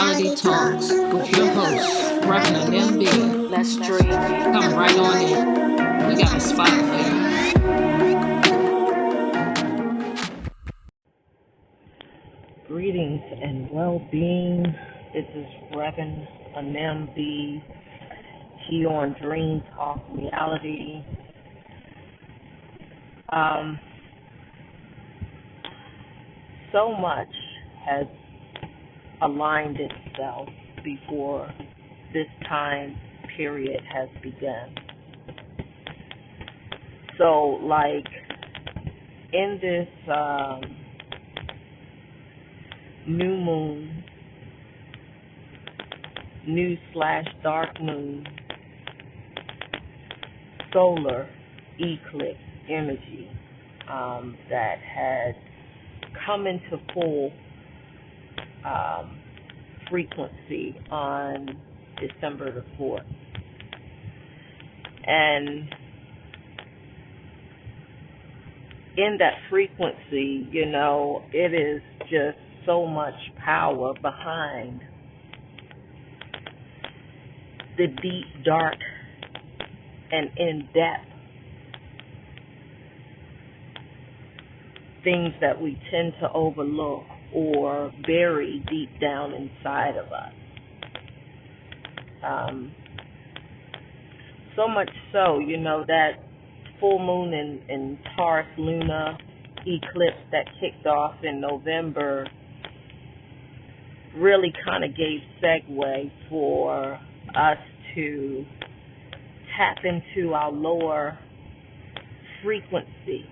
Reality Talks with your host, Reverend Anim B. Let's dream. Come right on in. We got a spot for you. Greetings and well-being. This is Reverend Anim B. here on Dream Talk Reality. So much has aligned itself before this time period has begun. So, like, in this new moon, new/dark moon, solar eclipse energy that had come into full frequency on December the 4th. And in that frequency, it is just so much power behind the deep, dark, and in-depth things that we tend to overlook or bury deep down inside of us. So much so, that full moon in Taurus lunar eclipse that kicked off in November really kind of gave segue for us to tap into our lower frequency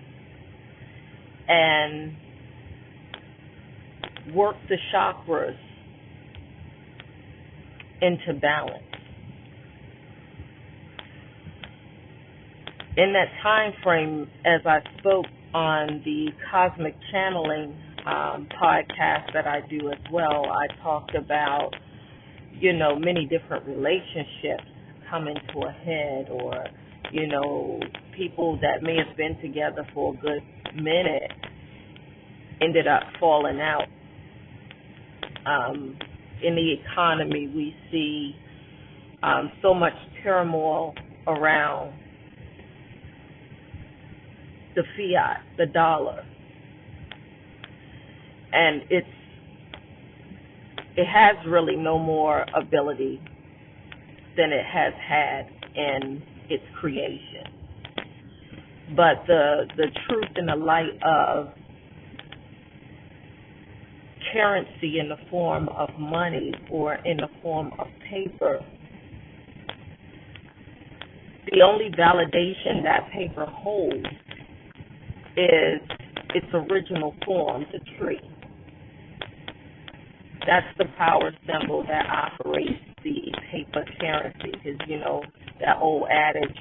and work the chakras into balance. In that time frame, as I spoke on the Cosmic Channeling podcast that I do as well, I talked about, many different relationships coming to a head, or, people that may have been together for a good minute ended up falling out. In the economy, we see so much turmoil around the fiat, the dollar, and it has really no more ability than it has had in its creation. But the truth in the light of currency in the form of money or in the form of paper, the only validation that paper holds is its original form, the tree. That's the power symbol that operates the paper currency, because, that old adage,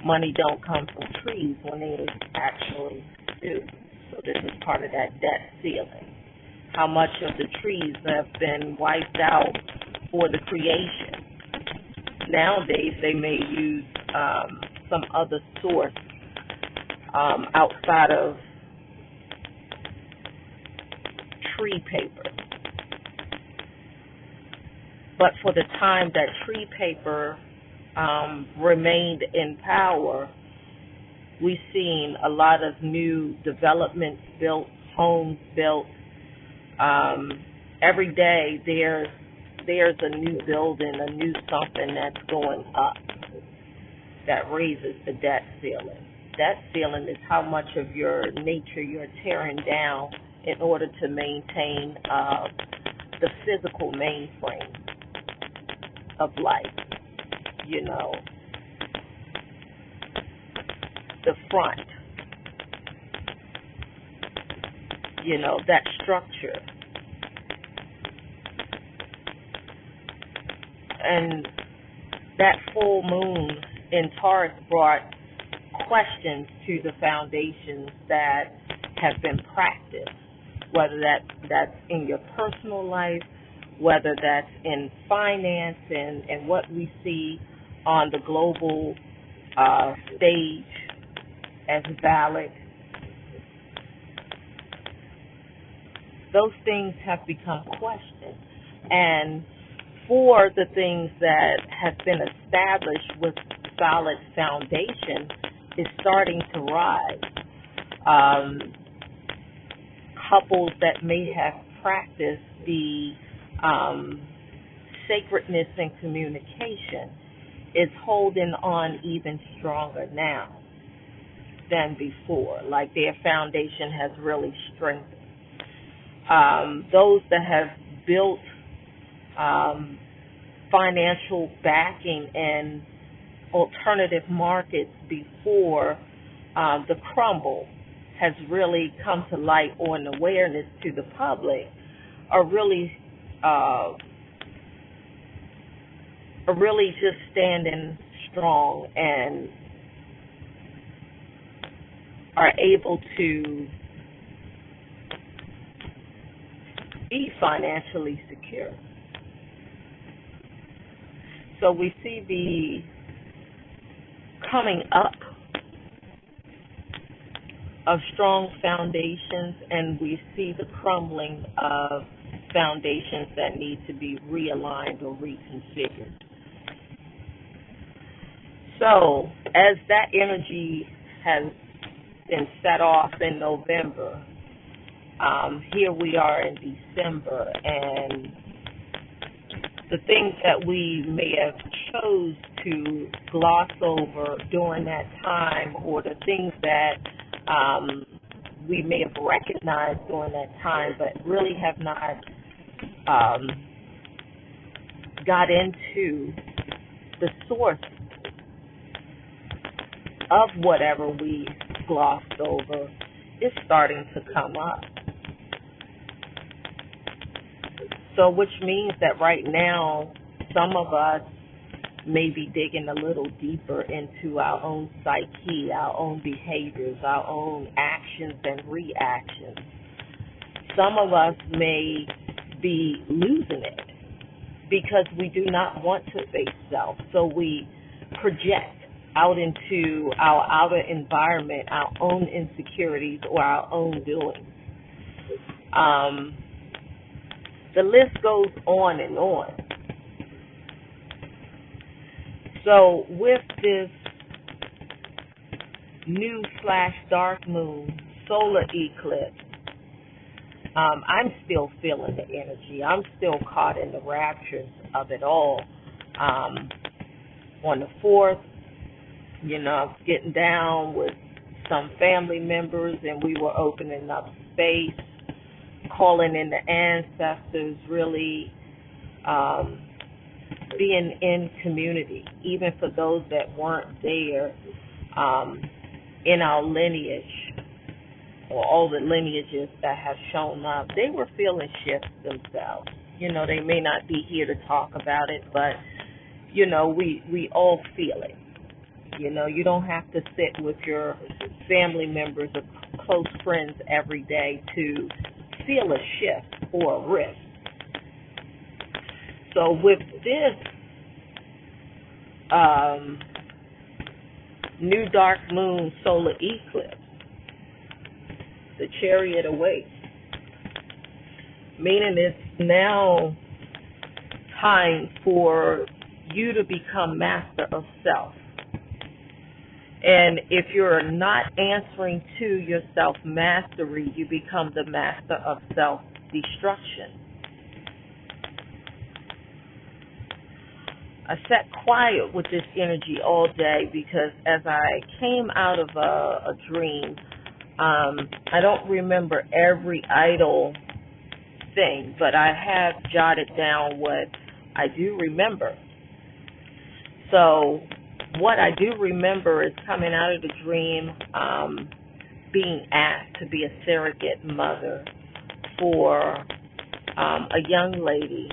money don't come from trees, when they actually do. So this is part of that debt ceiling. How much of the trees have been wiped out for the creation. Nowadays, they may use some other source outside of tree paper. But for the time that tree paper remained in power, we've seen a lot of new developments built, homes built. Every day there's a new building, a new something that's going up that raises the debt ceiling. Debt ceiling is how much of your nature you're tearing down in order to maintain the physical mainframe of life. The front, that structure. And that full moon in Taurus brought questions to the foundations that have been practiced, whether that's in your personal life, whether that's in finance and what we see on the global stage as valid. Those things have become questioned. And for the things that have been established with solid foundation is starting to rise. Couples that may have practiced the sacredness in communication is holding on even stronger now than before. Like their foundation has really strengthened. Those that have built financial backing in alternative markets before the crumble has really come to light or an awareness to the public are really just standing strong and are able to be financially secure. So we see the coming up of strong foundations, and we see the crumbling of foundations that need to be realigned or reconfigured. So as that energy has been set off in November, here we are in December, and the things that we may have chose to gloss over during that time, or the things that we may have recognized during that time but really have not got into the source of whatever we glossed over, is starting to come up. So which means that right now some of us may be digging a little deeper into our own psyche, our own behaviors, our own actions and reactions. Some of us may be losing it because we do not want to face self. So we project out into our outer environment our own insecurities or our own doings. The list goes on and on. So with this new/dark moon solar eclipse, I'm still feeling the energy. I'm still caught in the raptures of it all. On the 4th, I was getting down with some family members, and we were opening up space, calling in the ancestors, really being in community, even for those that weren't there in our lineage, or all the lineages that have shown up. They were feeling shifts themselves. They may not be here to talk about it, but, we all feel it. You don't have to sit with your family members or close friends every day to feel a shift or a rift. So with this new dark moon solar eclipse, the chariot awaits, meaning it's now time for you to become master of self. And if you're not answering to your self-mastery, you become the master of self-destruction. I sat quiet with this energy all day because as I came out of a dream, I don't remember every idle thing, but I have jotted down what I do remember. So what I do remember is coming out of the dream, being asked to be a surrogate mother for a young lady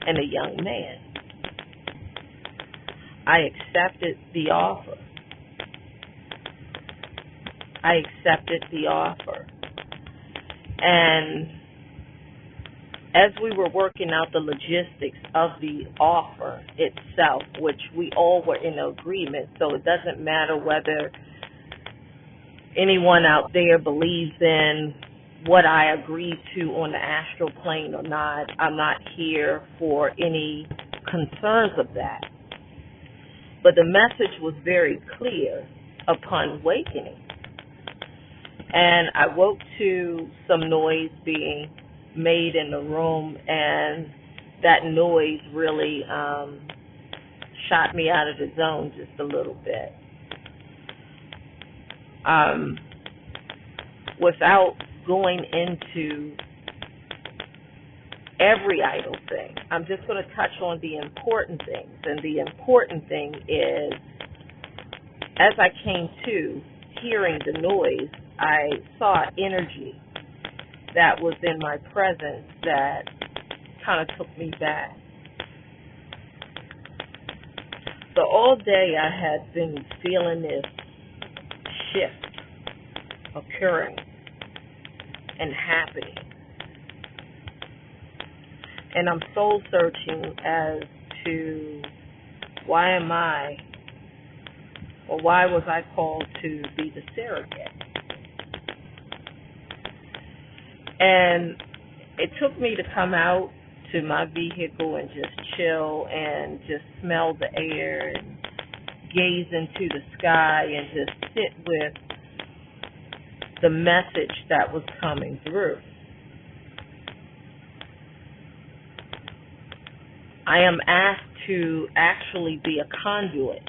and a young man. I accepted the offer. And as we were working out the logistics of the offer itself, which we all were in agreement, so it doesn't matter whether anyone out there believes in what I agreed to on the astral plane or not. I'm not here for any concerns of that. But the message was very clear upon wakening. And I woke to some noise being made in the room, and that noise really shot me out of the zone just a little bit. Without going into every idle thing, I'm just going to touch on the important things. And the important thing is, as I came to hearing the noise, I saw energy that was in my presence that kind of took me back. So all day I had been feeling this shift occurring and happening. And I'm soul searching as to why was I called to be the surrogate? And it took me to come out to my vehicle and just chill and just smell the air and gaze into the sky and just sit with the message that was coming through. I am asked to actually be a conduit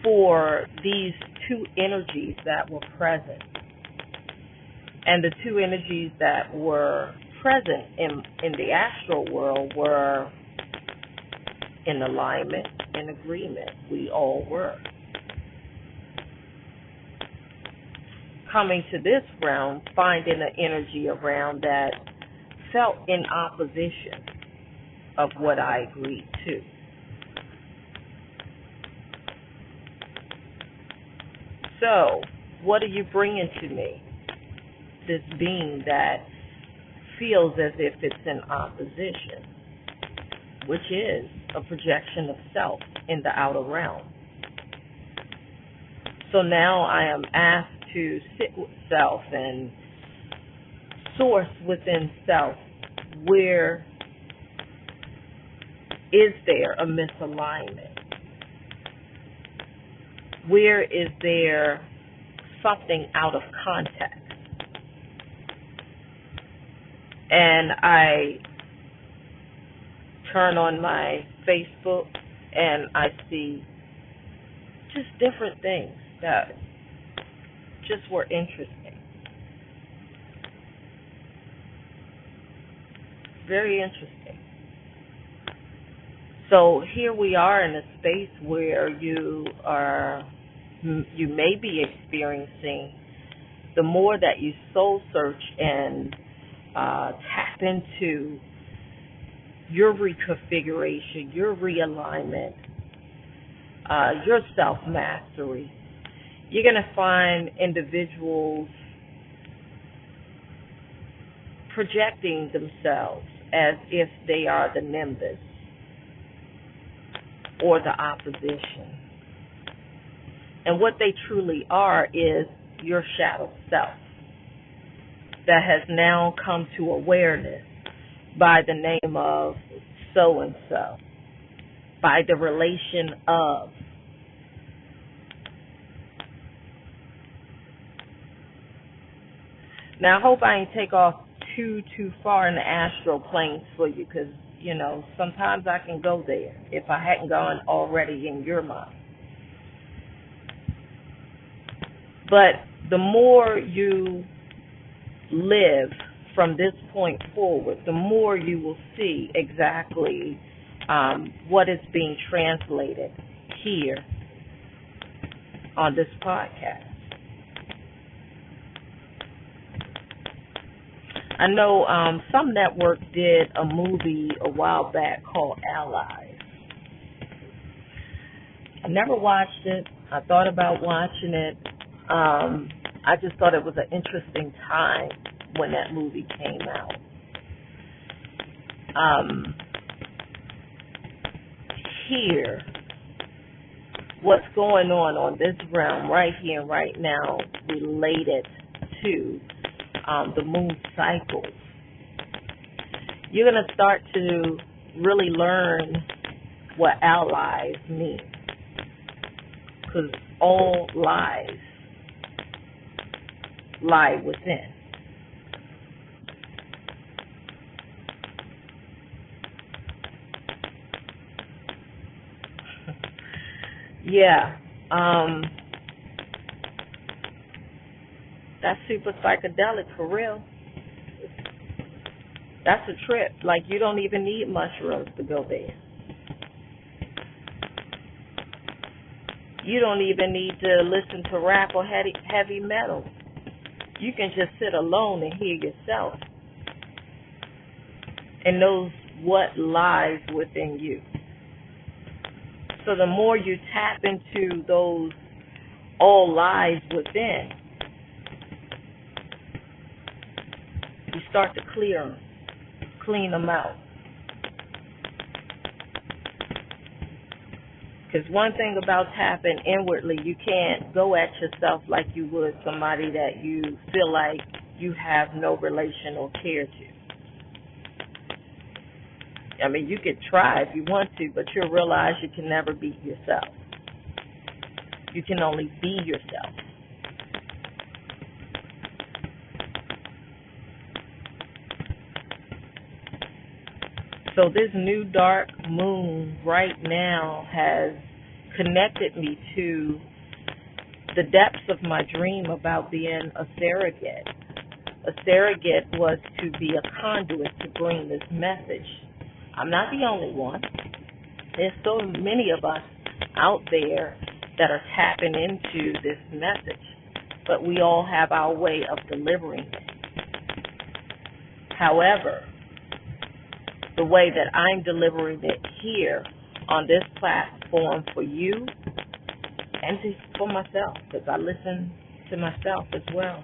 for these two energies that were present. And the two energies that were present in the astral world were in alignment, in agreement. We all were. Coming to this realm, finding an energy around that felt in opposition of what I agreed to. So, what are you bringing to me? This being that feels as if it's in opposition, which is a projection of self in the outer realm. So now I am asked to sit with self and source within self. Where is there a misalignment? Where is there something out of context? And I turn on my Facebook and I see just different things that just were interesting. Very interesting. So here we are in a space where you may be experiencing, the more that you soul search and tap into your reconfiguration, your realignment, your self-mastery, you're going to find individuals projecting themselves as if they are the nimbus or the opposition. And what they truly are is your shadow self that has now come to awareness by the name of so-and-so, by the relation of. Now, I hope I ain't take off too far in the astral planes for you, because, you know, sometimes I can go there if I hadn't gone already in your mind. But the more you live from this point forward, the more you will see exactly what is being translated here on this podcast. I know some network did a movie a while back called Allies. I never watched it. I thought about watching it. I just thought it was an interesting time when that movie came out. Here, what's going on this realm right here and right now related into the moon cycles, you're going to start to really learn what allies mean. Because all lies lie within. Yeah. That's super psychedelic for real. That's a trip. Like, you don't even need mushrooms to go there. You don't even need to listen to rap or heavy metal. You can just sit alone and hear yourself and knows what lies within you. So the more you tap into those all lies within, you start to clean them out. Because one thing about tapping inwardly, you can't go at yourself like you would somebody that you feel like you have no relation or care to. I mean, you could try if you want to, but you'll realize you can never be yourself. You can only be yourself. So this new dark moon right now has connected me to the depths of my dream about being a surrogate. A surrogate was to be a conduit to bring this message. I'm not the only one. There's so many of us out there that are tapping into this message, but we all have our way of delivering it. However, the way that I'm delivering it here on this platform for you and for myself, because I listen to myself as well.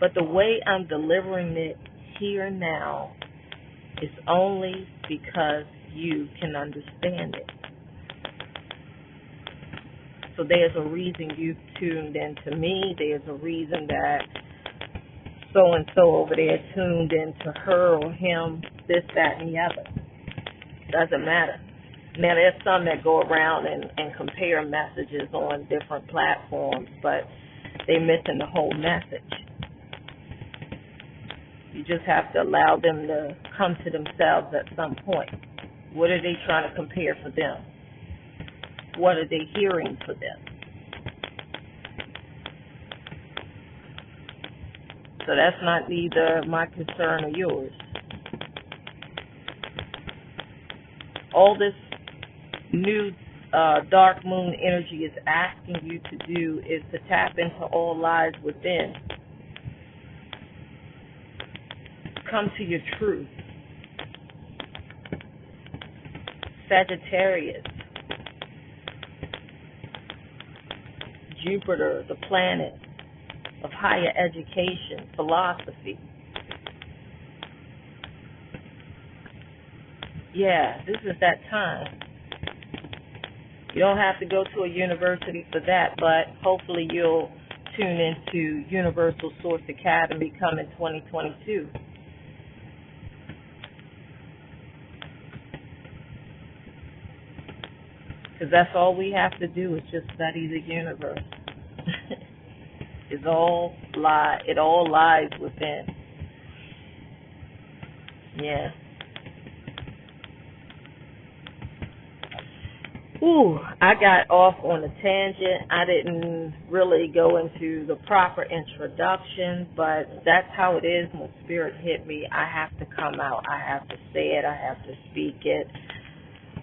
But the way I'm delivering it here now is only because you can understand it. So there's a reason you've tuned in to me. There's a reason that so-and-so over there tuned into her or him, this, that, and the other. Doesn't matter. Now, there's some that go around and compare messages on different platforms, but they're missing the whole message. You just have to allow them to come to themselves at some point. What are they trying to compare for them? What are they hearing for them? So that's not neither my concern or yours. All this new dark moon energy is asking you to do is to tap into all lies within. Come to your truth. Sagittarius, Jupiter, the planet of higher education, philosophy. Yeah, this is that time. You don't have to go to a university for that, but hopefully you'll tune into Universal Source Academy coming 2022. Because that's all we have to do is just study the universe. It all lies within. Yeah. Ooh, I got off on a tangent. I didn't really go into the proper introduction, but that's how it is when spirit hit me. I have to come out. I have to say it. I have to speak it.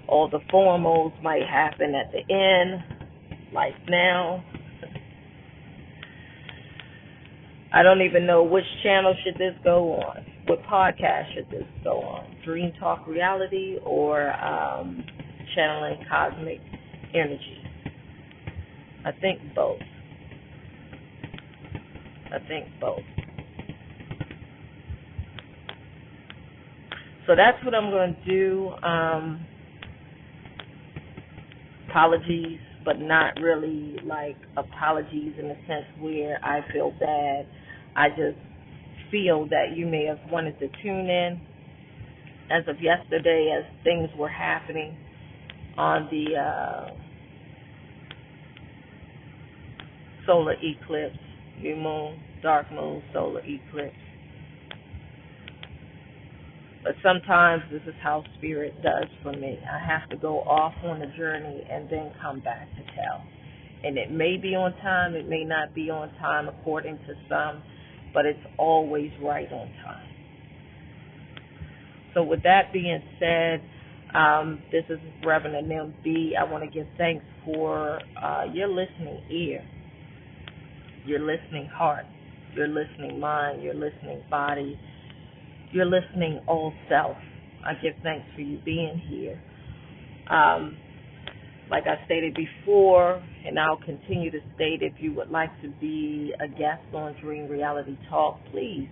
All the formals might happen at the end, like now. I don't even know which channel should this go on. What podcast should this go on? Dream Talk Reality or Channeling Cosmic Energy? I think both. So that's what I'm going to do. Apologies but not really like apologies in the sense where I feel bad. I just feel that you may have wanted to tune in as of yesterday as things were happening on the solar eclipse, new moon, dark moon, solar eclipse. But sometimes this is how spirit does for me. I have to go off on a journey and then come back to tell. And it may be on time, it may not be on time according to some, but it's always right on time. So with that being said, this is Reverend Anim B. I want to give thanks for your listening ear, your listening heart, your listening mind, your listening body, your listening all self. I give thanks for you being here. Like I stated before, and I'll continue to state, if you would like to be a guest on Dream Reality Talk, please,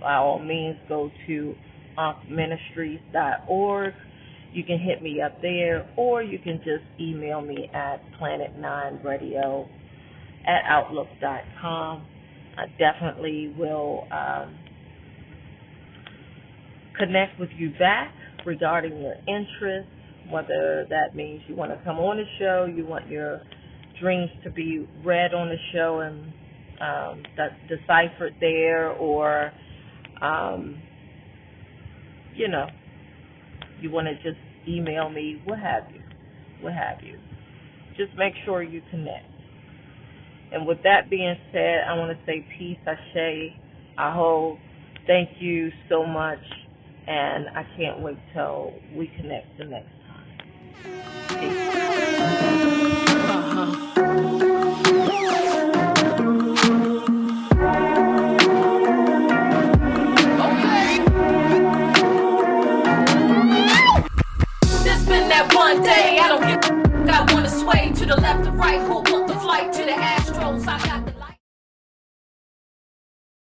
by all means, go to ankministries.org. You can hit me up there, or you can just email me at planet9radio@outlook.com. I definitely will connect with you back regarding your interests, whether that means you want to come on the show, you want your dreams to be read on the show and deciphered there, or, you want to just email me, what have you. Just make sure you connect. And with that being said, I want to say peace, ashe, aho. Thank you so much. And I can't wait till we connect the next time. Peace. Okay. This been that one day. I don't give. I wanna sway to the left or right. Who booked the flight?